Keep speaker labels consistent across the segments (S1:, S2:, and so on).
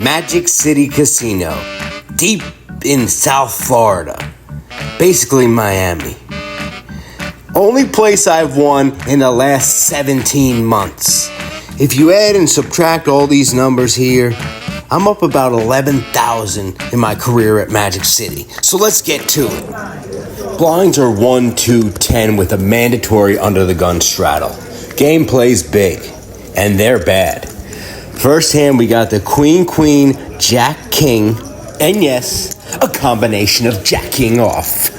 S1: Magic City Casino, deep in South Florida, basically Miami. Only place I've won in the last 17 months. If you add and subtract all these numbers here, I'm up about 11,000 in my career at Magic City. So let's get to it. Blinds are 1, 2, 10 with a mandatory under the gun straddle. Game plays big, and they're bad. First hand, we got the Queen, Queen, Jack, King, and yes, a combination of jacking off.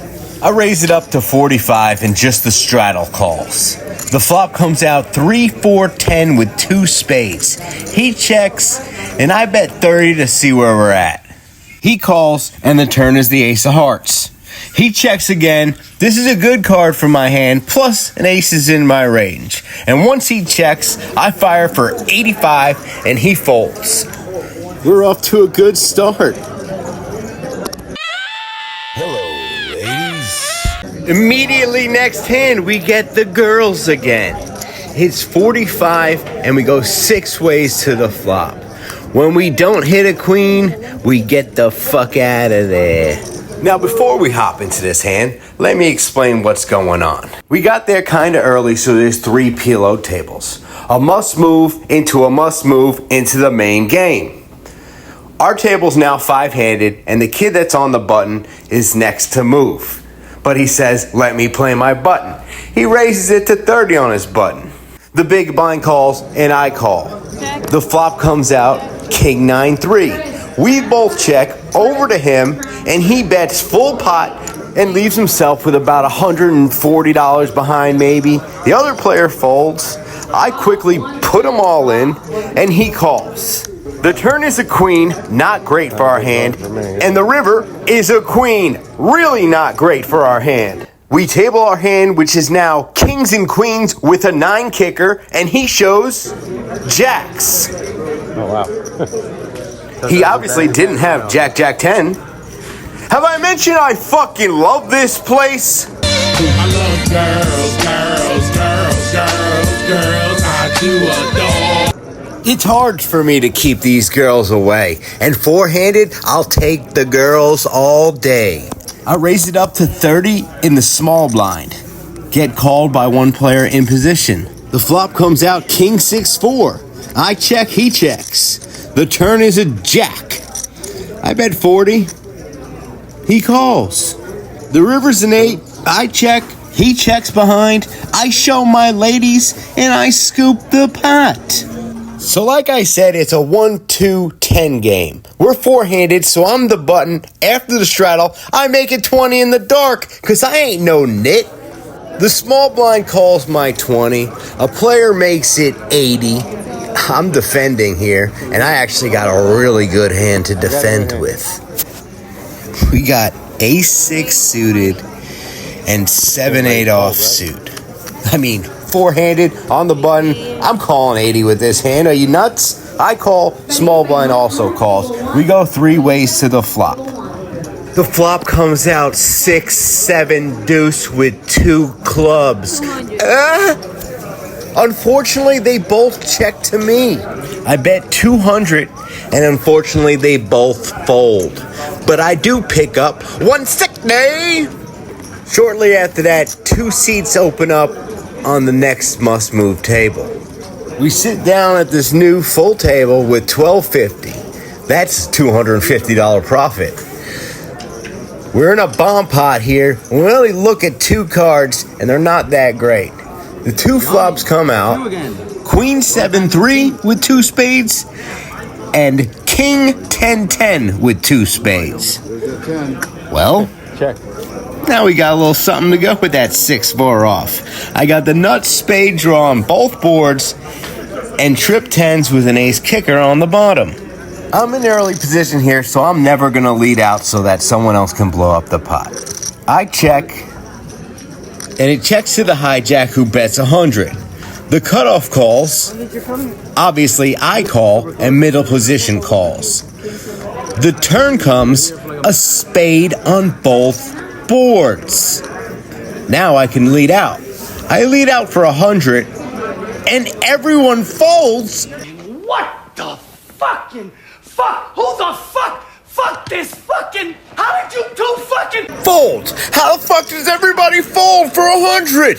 S1: I raise it up to 45 and just the straddle calls. The flop comes out 3, 4, 10 with 2 spades. He checks, and I bet 30 to see where we're at. He calls, and the turn is the ace of hearts. He checks again. This is a good card for my hand, plus an ace is in my range. And once he checks, I fire for 85, and he folds. We're off to a good start. Hello, ladies. Immediately next hand, we get the girls again. It's 45, and we go 6 ways to the flop. When we don't hit a queen, we get the fuck out of there. Now, before we hop into this hand, let me explain what's going on. We got there kind of early, so there's 3 PLO tables. A must move into the main game. Our table's now 5-handed, and the kid that's on the button is next to move. But he says, let me play my button. He raises it to 30 on his button. The big blind calls, and I call. The flop comes out, King 9-3. We both check over to him, and he bets full pot and leaves himself with about $140 behind maybe. The other player folds. I quickly put them all in, and he calls. The turn is a queen, not great for our hand, and the river is a queen, really not great for our hand. We table our hand, which is now kings and queens with a 9 kicker, and he shows jacks.
S2: Oh, wow.
S1: He obviously didn't have Jack, Jack 10. Have I mentioned I fucking love this place?
S3: I love girls, I do adore.
S1: It's hard for me to keep these girls away. And 4-handed, I'll take the girls all day. I raise it up to 30 in the small blind. Get called by one player in position. The flop comes out King 6-4. I check, he checks. The turn is a jack. I bet 40. He calls. The river's an 8. I check. He checks behind. I show my ladies, and I scoop the pot. So like I said, it's a 1, 2, 10 game. We're 4-handed, so I'm the button. After the straddle, I make it 20 in the dark, because I ain't no nit. The small blind calls my 20. A player makes it 80. I'm defending here, and I actually got a really good hand to defend with. We got ace-6 suited and 7-8 offsuit. I mean, 4-handed on the button. I'm calling 80 with this hand. Are you nuts? I call. Small blind also calls. We go 3 ways to the flop. The flop comes out 6-7 deuce with 2 clubs. Unfortunately, they both check to me. I bet 200, and unfortunately, they both fold. But I do pick up 160. Shortly after that, 2 seats open up on the next must-move table. We sit down at this new full table with $12.50. That's $250 profit. We're in a bomb pot here. We only look at 2 cards, and they're not that great. The 2 flops come out, Queen 7-3 with 2 spades, and King 10-10 with 2 spades. Well,
S2: Check.
S1: now we got a little something to go with that 6-4 off. I got the nuts spade draw on both boards, and trip 10s with an ace kicker on the bottom. I'm in early position here, so I'm never going to lead out so that someone else can blow up the pot. I check. And it checks to the hijack who bets 100. The cutoff calls. Obviously, I call, and middle position calls. The turn comes a spade on both boards. Now I can lead out. I lead out for 100, and everyone folds.
S4: What the fucking fuck? Who the fuck? Fuck this fucking. How did you two fucking
S1: Fold! How the fuck does everybody fold for 100?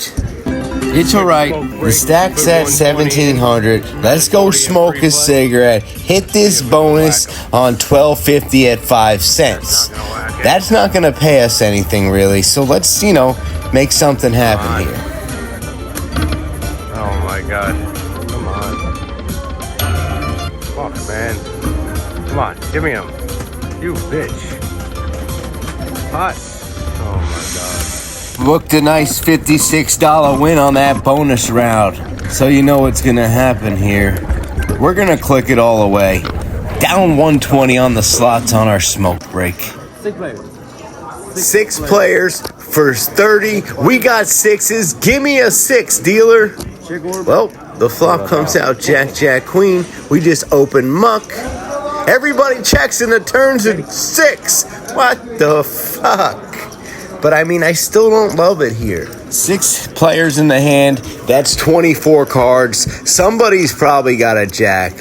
S1: It's alright. The stack's at 1,700. Let's go smoke a cigarette. Hit this bonus on $12.50 at 5 cents. That's not gonna pay us anything really, so let's, make something happen here.
S2: Oh my god. Come on. Fuck, man. Come on, give me him. You bitch. Hot. Oh my god.
S1: Booked a nice $56 win on that bonus round. So you know what's gonna happen here. We're gonna click it all away. Down 120 on the slots on our smoke break. 6 players for 30. We got 6s. Give me a 6, dealer. Well, the flop comes out Jack, Jack, Queen. We just open muck. Everybody checks and it turns in 6. What the fuck? But I mean, I still don't love it here. 6 players in the hand. That's 24 cards. Somebody's probably got a jack.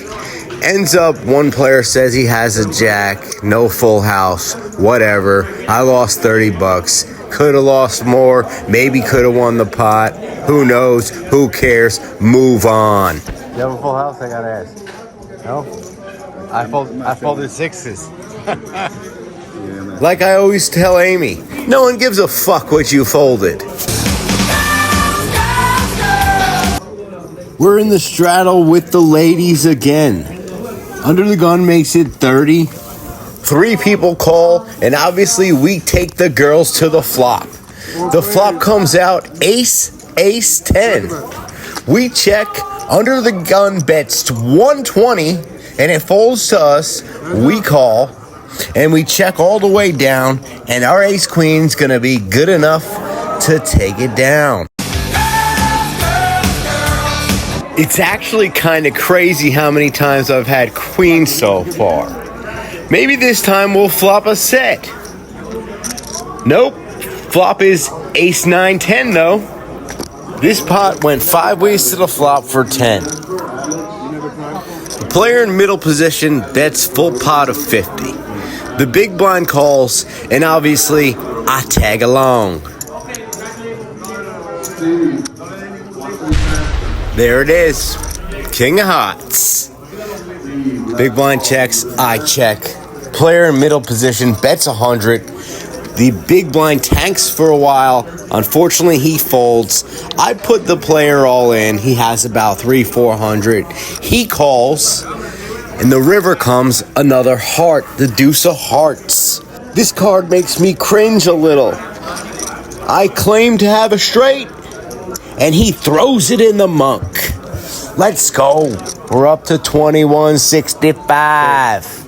S1: Ends up, one player says he has a jack. No full house. Whatever. I lost 30 bucks. Could have lost more. Maybe could have won the pot. Who knows? Who cares? Move on.
S2: You have a full house, I gotta ask. No? I folded 6s.
S1: Like I always tell Amy, no one gives a fuck what you folded. We're in the straddle with the ladies again. Under the gun makes it 30. 3 people call, and obviously we take the girls to the flop. The flop comes out ace, ace, 10. We check, under the gun bets 120, and it folds to us. We call, and we check all the way down, and our ace queen's gonna be good enough to take it down. It's actually kind of crazy how many times I've had queen so far. Maybe this time we'll flop a set. Nope. Flop is ace 9 10 though. This pot went 5 ways to the flop for 10. The player in middle position bets full pot of 50. The big blind calls, and obviously I tag along. There it is. King of hearts. Big blind checks, I check. Player in middle position bets 100. The big blind tanks for a while. Unfortunately, he folds. I put the player all in. He has about 300-400. He calls, and the river comes another heart, the deuce of hearts. This card makes me cringe a little. I claim to have a straight, and he throws it in the monk. Let's go. We're up to 2165.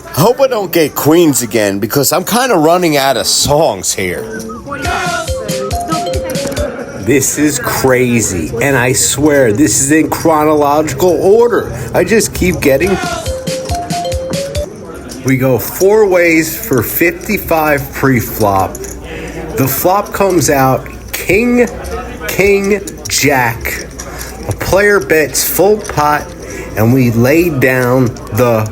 S1: I hope I don't get queens again because I'm kind of running out of songs here. This is crazy, and I swear this is in chronological order. I just keep getting... We go 4 ways for 55 pre-flop. The flop comes out king, king, jack. A player bets full pot, and we lay down the...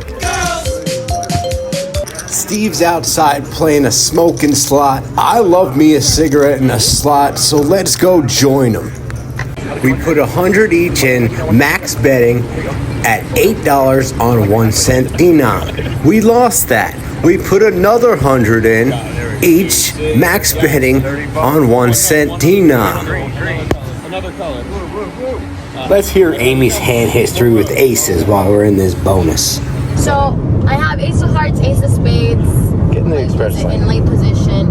S1: Steve's outside playing a smoking slot. I love me a cigarette in a slot, so let's go join him. We put 100 each in, max betting at $8 on 1 cent denom. We lost that. We put another 100 in, each max betting on 1 cent denom. Let's hear Amy's hand history with aces while we're in this bonus.
S5: So I have ace of hearts, ace of spades.
S2: Get in the express lane.
S5: In late position.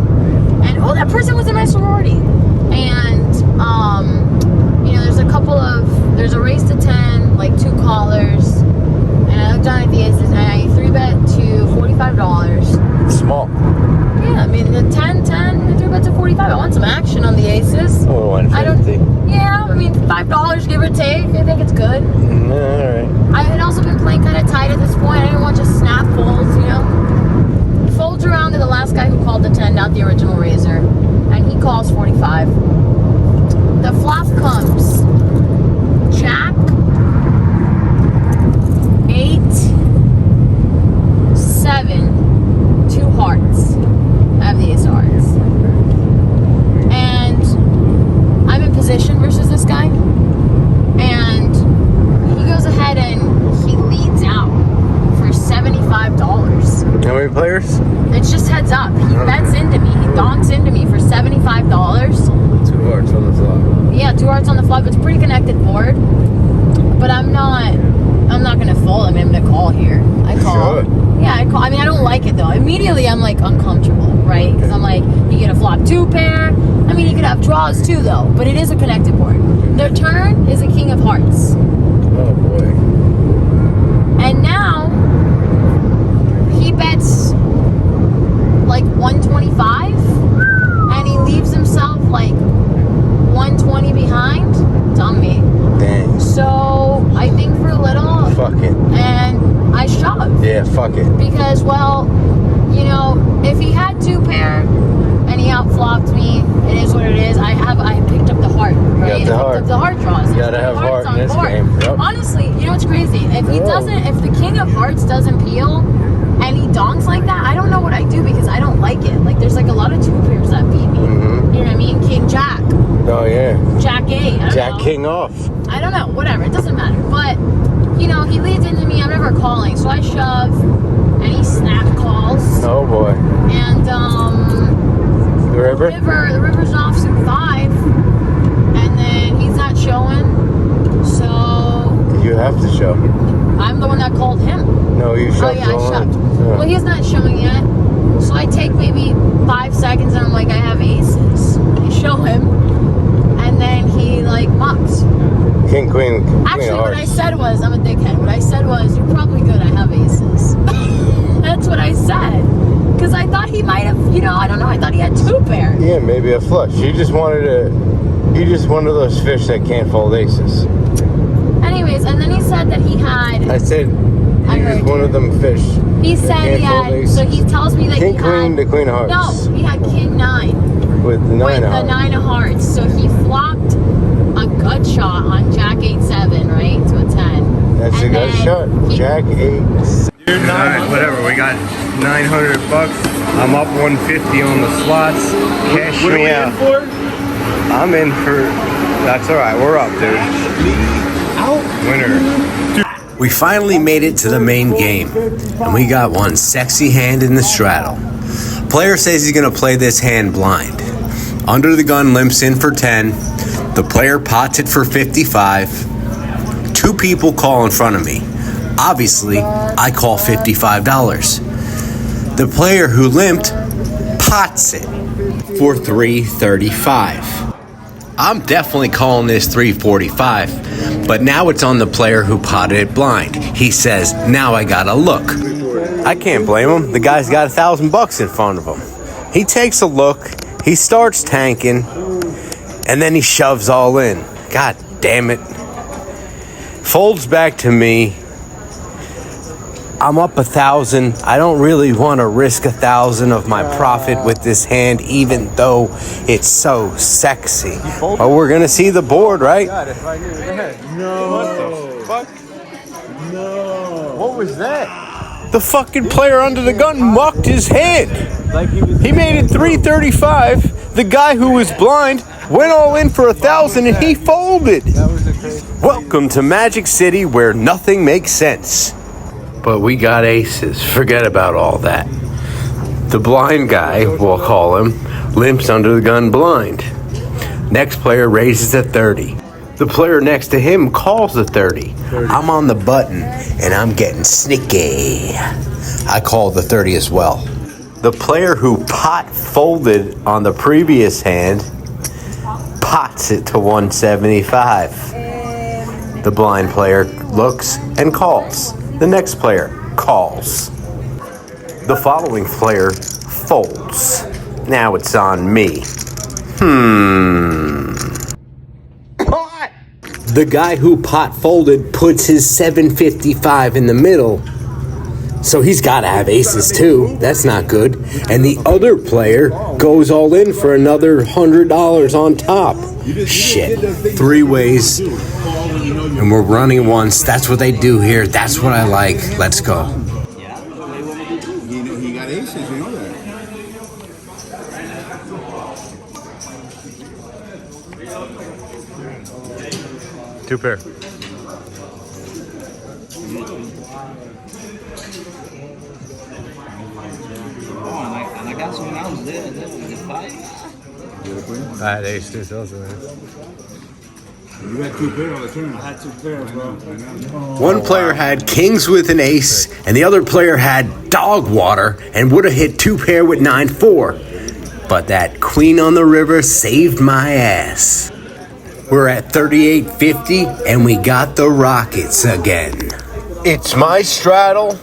S5: And that person was in my sorority. And there's a race to 10, like 2 callers. And I looked down at the aces and I 3-bet to $45.
S2: Small.
S5: Yeah, I mean the 10, I 3-bet to $45. I want some action on the aces.
S2: Oh, 150.
S5: Yeah, I mean $5 give or take. I think it's good.
S2: Alright.
S5: I had also been playing kind of tight at this point. I didn't want just snap folds, Folds around to the last guy who called the 10, not the original raiser. And he calls 45. The flop comes jack, 8,
S2: many players?
S5: It's just heads up. He bets into me. He donks into me for $75.
S2: 2 hearts on the flop.
S5: Yeah, 2 hearts on the flop. It's a pretty connected board. But I'm not gonna fold. I mean, I'm gonna call here. I call.
S2: Should.
S5: Yeah, I call. I mean, I don't like it though. Immediately, I'm like uncomfortable, right? Because I'm like, you get a flop 2 pair. I mean, you could have draws too though. But it is a connected board. Their turn is a king of hearts.
S2: Oh boy.
S5: And now he bets like 125, and he leaves himself like 120 behind. It's on me.
S2: Dang.
S5: So I think for a little,
S2: Fuck it.
S5: and I shove.
S2: Yeah, fuck it.
S5: Because, well, you know, if he had 2 pair and he outflopped me, it is what it is. I picked up the heart, right?
S2: You got the
S5: I
S2: heart.
S5: picked up the heart draws.
S2: You gotta have heart in this game. Yep.
S5: Honestly, you know what's crazy? If he
S2: Whoa.
S5: doesn't, if the king of hearts doesn't peel and he donks like that, I don't know what I do because I don't like it. Like, there's like a lot of 2 pairs that beat me.
S2: Mm-hmm.
S5: You know what I mean? King Jack.
S2: Oh yeah.
S5: Jack 8. I don't
S2: Jack
S5: know.
S2: King off.
S5: I don't know, whatever, it doesn't matter. But, you know, he leads into me, I'm never calling, so I shove, and he snap calls.
S2: Oh boy.
S5: And,
S2: The river?
S5: the river's off suit 5, and then he's not showing, so
S2: You have to show.
S5: I'm the one that called him.
S2: No, you shoved.
S5: Oh, yeah, I
S2: all
S5: shoved.
S2: in. Yeah.
S5: Well, he's not showing yet, so I take maybe 5 seconds, and I'm like, I have aces. I show him, and then he, like, mucks.
S2: King, queen,
S5: Actually,
S2: of
S5: what
S2: hearts.
S5: I said was, I'm a dickhead. What I said was, you're probably good. I have aces. That's what I said. Because I thought he might have, you know, I don't know. I thought he had 2 pair.
S2: Yeah, maybe a flush. You just one of those fish that can't fold aces.
S5: Anyways, and then he said that he had,
S2: I said,
S5: I
S2: you're
S5: heard
S2: just one
S5: you.
S2: of them fish.
S5: he
S2: that
S5: said
S2: can't
S5: he
S2: fold
S5: had,
S2: aces.
S5: so he tells me that
S2: King,
S5: he
S2: queen,
S5: had,
S2: the queen of hearts.
S5: no, he had king 9
S2: With the 9
S5: with
S2: of
S5: the
S2: hearts.
S5: 9 of hearts. So he flopped a gut shot on Jack 8-7, right, to a 10.
S2: That's a
S5: And
S2: good
S5: then
S2: shot.
S5: he-
S2: Jack 8. Alright, whatever. We got $900. I'm up 150 on the slots. Cash me out. I'm in for. That's all right. We're up, dude. Winner.
S1: We finally made it to the main game, and we got one sexy hand in the straddle. Player says he's gonna play this hand blind. Under the gun limps in for 10. The player pots it for 55. 2 people call in front of me. Obviously, I call $55. The player who limped pots it for $335. I'm definitely calling this $345, but now it's on the player who potted it blind. He says, now I gotta look. I can't blame him. The guy's got $1,000 in front of him. He takes a look, he starts tanking, and then he shoves all in. God damn it. Folds back to me. I'm up 1,000. I don't really want to risk 1,000 of my profit with this hand, even though it's so sexy. But we're gonna see the board, right?
S2: What was that?
S1: The fucking player under the gun mucked his hand. He made it 335. The guy who was blind went all in for 1,000 and he folded. Welcome to Magic City, where nothing makes sense. But we got aces. Forget about all that. The blind guy, we'll call him, limps under the gun blind. Next player raises a 30. The player next to him calls a 30. I'm on the button and I'm getting sneaky. I call the 30 as well. The player who pot folded on the previous hand pots it to 175. The blind player looks and calls. The next player calls. The following player folds. Now it's on me. The guy who pot folded puts his 755 in the middle. So he's got to have aces too. That's not good. And the other player goes all in for another $100 on top. Shit. 3 ways. And we're running once. That's what they do here. That's what I like. Let's go.
S6: He got aces, you know that.
S2: 2 pair. I had ace too, so also.
S6: You had 2 pairs on the turn. I had 2 pairs, bro.
S1: One player had kings with an ace, and the other player had dog water and would have hit 2 pair with 9-4. But that queen on the river saved my ass. We're at 38.50, and we got the Rockets again. It's my straddle,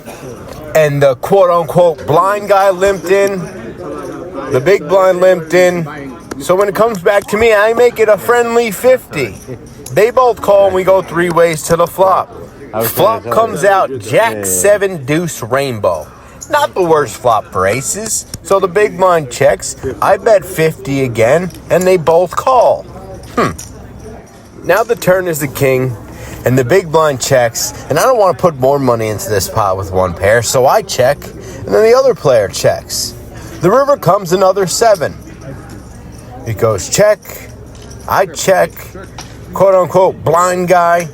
S1: and the quote-unquote blind guy limped in. The big blind limped in. So when it comes back to me, I make it a friendly 50. They both call, and we go 3 ways to the flop. Flop comes out Jack 7 Deuce Rainbow. Not the worst flop for aces. So the big blind checks. I bet 50 again, and they both call. Now the turn is the king, and the big blind checks, and I don't want to put more money into this pot with 1 pair, so I check, and then the other player checks. The river comes another 7. It goes check, I check, quote-unquote blind guy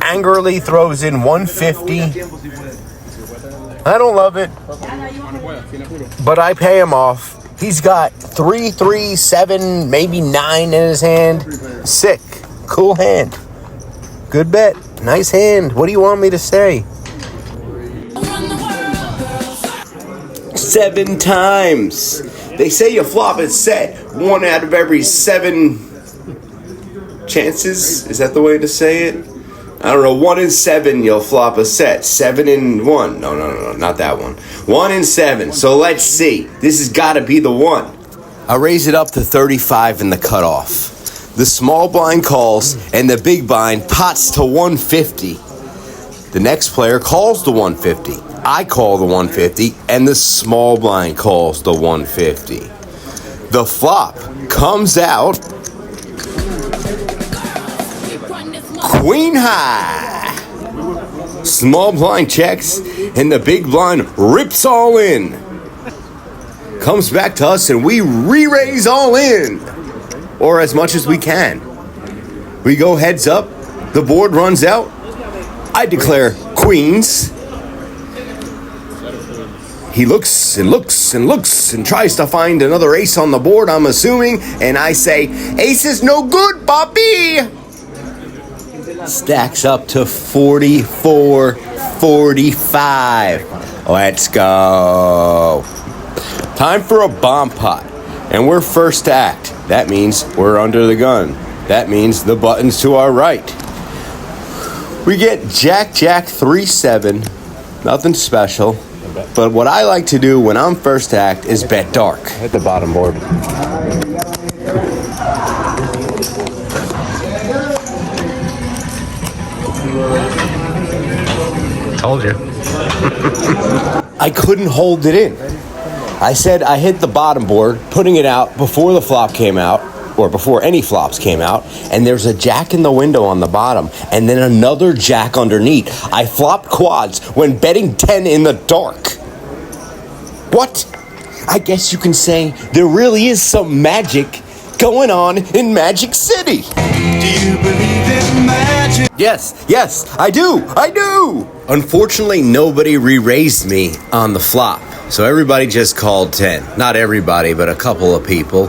S1: angrily throws in 150. I don't love it, but I pay him off. He's got 3, 3, 7, maybe 9 in his hand. Sick. Cool hand. Good bet. Nice hand. What do you want me to say? 7 times. They say you flop a set 1 out of every 7 chances. Is that the way to say it? I don't know. 1 in 7 you'll flop a set. 7 in 1. No, not that one. 1 in 7. So let's see. This has got to be the one. I raise it up to 35 in the cutoff. The small blind calls, and the big blind pots to 150. The next player calls the 150. I call the 150, and the small blind calls the 150. The flop comes out queen high. Small blind checks, and the big blind rips all in. Comes back to us, and we re-raise all in. Or as much as we can. We go heads up. The board runs out. I declare queens. He looks and looks and looks and tries to find another ace on the board, I'm assuming. And I say, ace is no good, Bobby. Stacks up to 44-45. Let's go. Time for a bomb pot. And we're first to act. That means we're under the gun. That means the button's to our right. We get Jack 3-7. Nothing special. But what I like to do when I'm first to act is bet dark.
S2: Hit the bottom board. Told you.
S1: I couldn't hold it in. I said I hit the bottom board, putting it out before the flop came out, or before any flops came out, and there's a jack in the window on the bottom, and then another jack underneath. I flopped quads when betting 10 in the dark. What? I guess you can say there really is some magic going on in Magic City.
S3: Do you believe in magic?
S1: Yes, I do. Unfortunately, nobody re-raised me on the flop. So everybody just called 10. Not everybody, but a couple of people.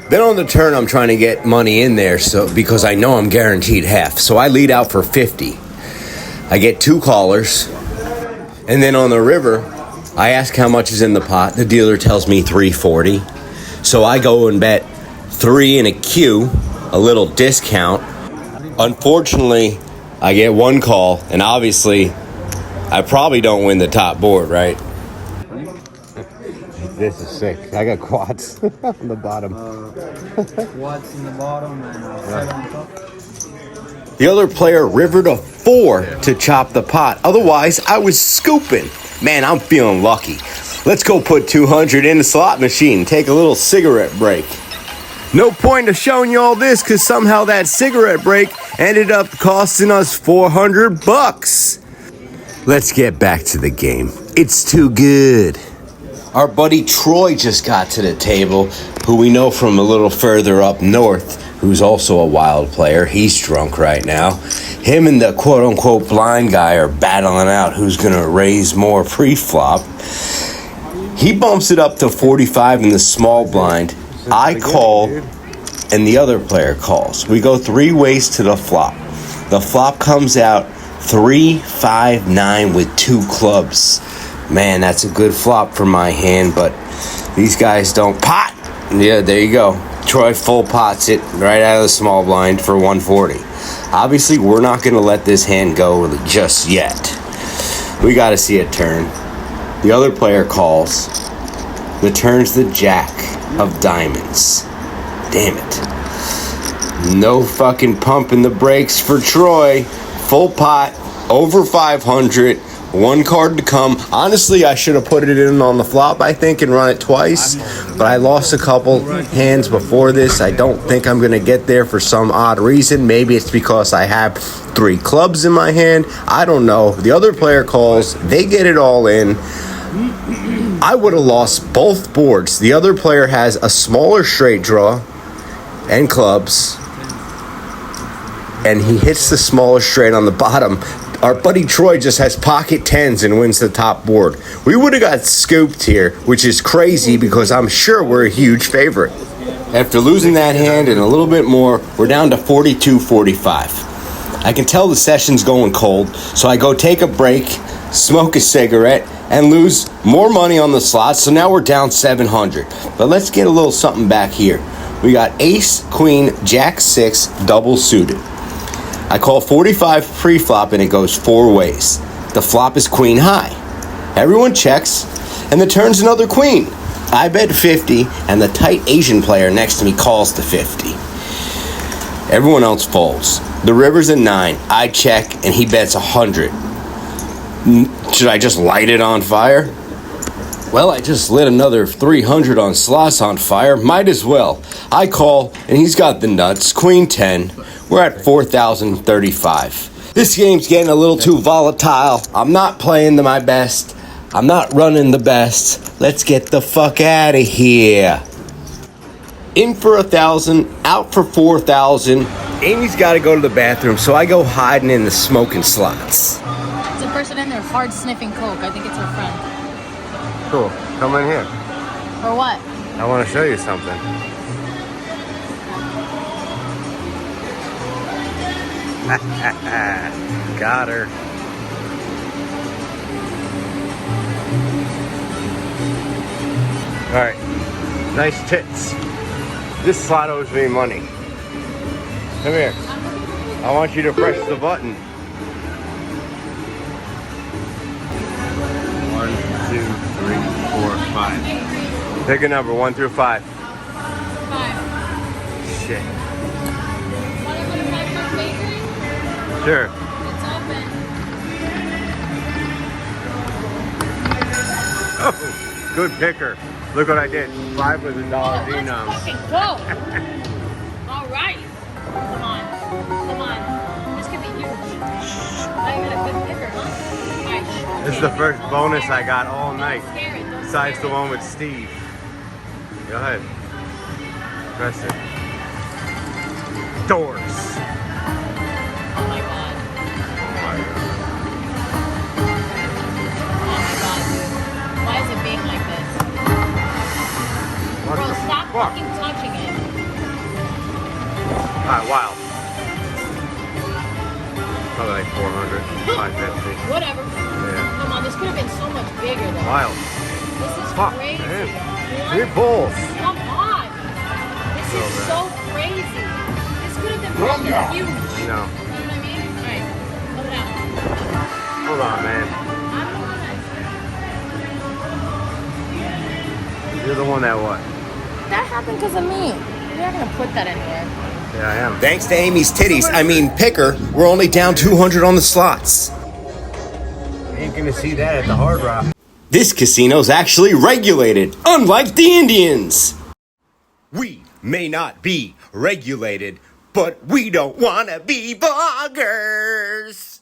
S1: Then on the turn, I'm trying to get money in there because I know I'm guaranteed half. So I lead out for 50. I get 2 callers. And then on the river, I ask how much is in the pot. The dealer tells me 340. So I go and bet 3 and a Q, a little discount. Unfortunately, I get 1 call. And obviously, I probably don't win the top board, right?
S2: This is sick. I got quads on the bottom.
S6: Quads in the bottom and 7 on top.
S1: The other player rivered a 4 to chop the pot. Otherwise, I was scooping. Man, I'm feeling lucky. Let's go put 200 in the slot machine. Take a little cigarette break. No point of showing you all this because somehow that cigarette break ended up costing us $400. Let's get back to the game. It's too good. Our buddy Troy just got to the table, who we know from a little further up north, who's also a wild player. He's drunk right now. Him and the quote-unquote blind guy are battling out who's going to raise more pre-flop. He bumps it up to 45 in the small blind. I call, and the other player calls. We go 3 ways to the flop. The flop comes out 3-5-9 with 2 clubs. Man, that's a good flop for my hand, but these guys don't pot. Yeah, there you go. Troy full pots it right out of the small blind for 140. Obviously, we're not going to let this hand go just yet. We got to see it turn. The other player calls. The turn's the jack of diamonds. Damn it. No fucking pumping the brakes for Troy. Full pot, over 500. 1 card to come. Honestly, I should have put it in on the flop, I think, and run it twice. But I lost a couple hands before this. I don't think I'm going to get there for some odd reason. Maybe it's because I have 3 clubs in my hand. I don't know. The other player calls. They get it all in. I would have lost both boards. The other player has a smaller straight draw and clubs. And he hits the smaller straight on the bottom. Our buddy Troy just has pocket 10s and wins the top board. We would have got scooped here, which is crazy because I'm sure we're a huge favorite. After losing that hand and a little bit more, we're down to 42-45. I can tell the session's going cold, so I go take a break, smoke a cigarette, and lose more money on the slots, so now we're down 700. But let's get a little something back here. We got ace, queen, jack 6, double suited. I call 45 pre-flop and it goes 4 ways. The flop is queen high. Everyone checks, and the turn's another queen. I bet 50, and the tight Asian player next to me calls the 50. Everyone else folds. The river's a 9. I check, and he bets 100. Should I just light it on fire? Well, I just lit another 300 on slots on fire. Might as well. I call, and he's got the nuts. Queen 10. We're at 4,035. This game's getting a little too volatile. I'm not playing to my best. I'm not running the best. Let's get the fuck out of here. In for 1,000, out for 4,000. Amy's got to go to the bathroom, so I go hiding in the smoking slots.
S5: There's a person in there hard sniffing coke. I think it's her friend.
S2: Cool. Come in here.
S5: For what?
S2: I want to show you something. Got her. All right. Nice tits. This slot owes me money. Come here. I want you to press the button. 1, 2, 3, 4, 5. Pick a number, 1 through 5.
S5: 5.
S2: Shit.
S5: Want to go to 5 Pound Bakery?
S2: Sure.
S5: It's open.
S2: Oh, good picker. Look what I did. 5 was $1 denom.
S5: Let's fucking go. All right. Come on. Come on. This could be huge. Now you got a good picker, huh? All right.
S2: This is the first bonus I got all night.
S5: Don't scare it. Don't
S2: Besides
S5: scare
S2: the one with Steve. Go ahead. Press it. Doors.
S5: it. Oh my god. Oh my god, dude. Why is it being like this?
S2: What
S5: Bro,
S2: the
S5: stop
S2: fuck?
S5: fucking touching it.
S2: Alright, wild. Probably like 400, 550.
S5: Whatever.
S2: Yeah.
S5: Come on, this could have been so much bigger though.
S2: Wild.
S5: This is
S2: Fuck,
S5: crazy.
S2: man.
S5: What?
S2: Big balls.
S5: Come on. This is
S2: bad.
S5: so crazy. This could have been fucking huge.
S2: No.
S5: You know what I mean? Alright. Put it out.
S2: Hold on, man.
S5: I'm on it.
S2: You're the one that what?
S5: That happened because of me. You're not gonna put that anywhere.
S2: Yeah, I am.
S1: Thanks to Amy's titties, I mean picker, we're only down 200 on the slots.
S2: Ain't gonna see that at the Hard Rock.
S1: This casino's actually regulated, unlike the Indians. We may not be regulated, but we don't want to be bloggers.